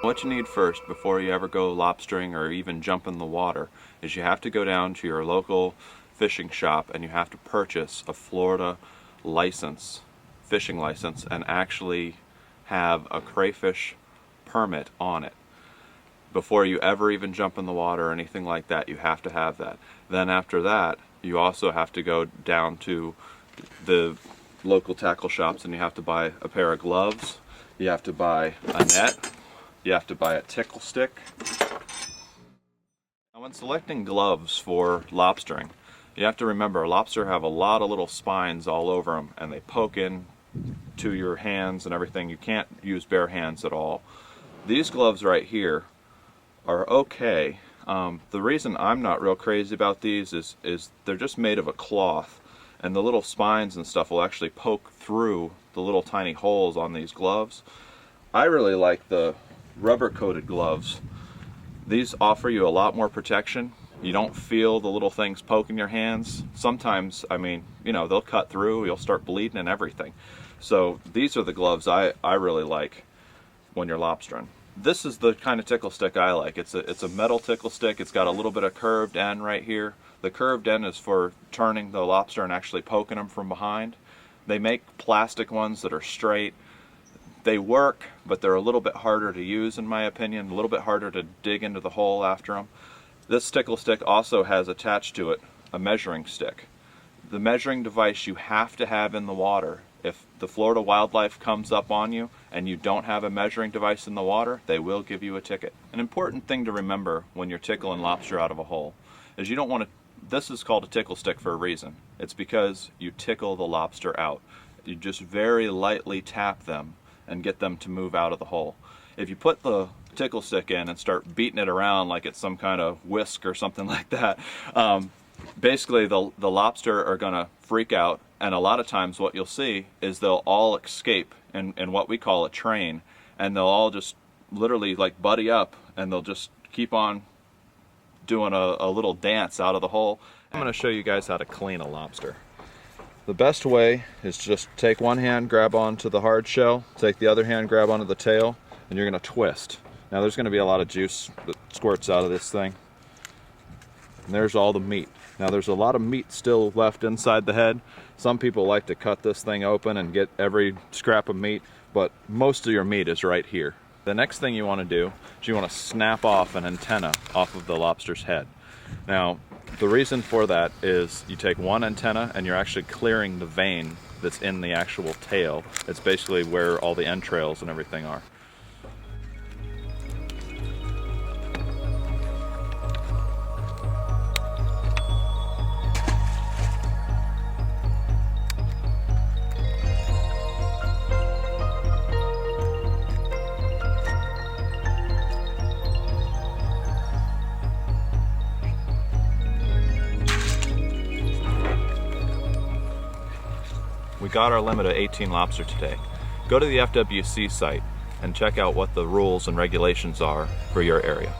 what you need first before you ever go lobstering or even jump in the water is you have to go down to your local fishing shop and you have to purchase a Florida license, fishing license, and actually have a crayfish permit on it. Before you ever even jump in the water or anything like that, you have to have that. Then after that, you also have to go down to the local tackle shops and you have to buy a pair of gloves, you have to buy a net, you have to buy a tickle stick. Now when selecting gloves for lobstering, you have to remember lobster have a lot of little spines all over them and they poke in to your hands and everything. You can't use bare hands at all. These gloves right here are okay. The reason I'm not real crazy about these is they're just made of a cloth and the little spines and stuff will actually poke through the little tiny holes on these gloves. I really like the rubber coated gloves. These offer you a lot more protection. You don't feel the little things poking your hands. Sometimes, I mean, you know, they'll cut through, you'll start bleeding and everything. So these are the gloves I really like when you're lobstering. This is the kind of tickle stick I like. It's a metal tickle stick. It's got a little bit of curved end right here. The curved end is for turning the lobster and actually poking them from behind. They make plastic ones that are straight. They work, but they're a little bit harder to use in my opinion, a little bit harder to dig into the hole after them. This tickle stick also has attached to it a measuring stick. The measuring device you have to have in the water. If the Florida wildlife comes up on you and you don't have a measuring device in the water, they will give you a ticket. An important thing to remember when you're tickling lobster out of a hole is you don't want to, this is called a tickle stick for a reason. It's because you tickle the lobster out. You just very lightly tap them and get them to move out of the hole. If you put the tickle stick in and start beating it around like it's some kind of whisk or something like that, basically the lobster are gonna freak out, and a lot of times what you'll see is they'll all escape in what we call a train, and they'll all just literally like buddy up and they'll just keep on doing a little dance out of the hole. I'm gonna show you guys how to clean a lobster. The best way is just take one hand, grab onto the hard shell, take the other hand, grab onto the tail, and you're gonna twist. Now there's gonna be a lot of juice that squirts out of this thing. And there's all the meat. Now there's a lot of meat still left inside the head. Some people like to cut this thing open and get every scrap of meat, but most of your meat is right here. The next thing you want to do is you want to snap off an antenna off of the lobster's head. Now the reason for that is you take one antenna and you're actually clearing the vein that's in the actual tail. It's basically where all the entrails and everything are. We got our limit of 18 lobster today. Go to the FWC site and check out what the rules and regulations are for your area.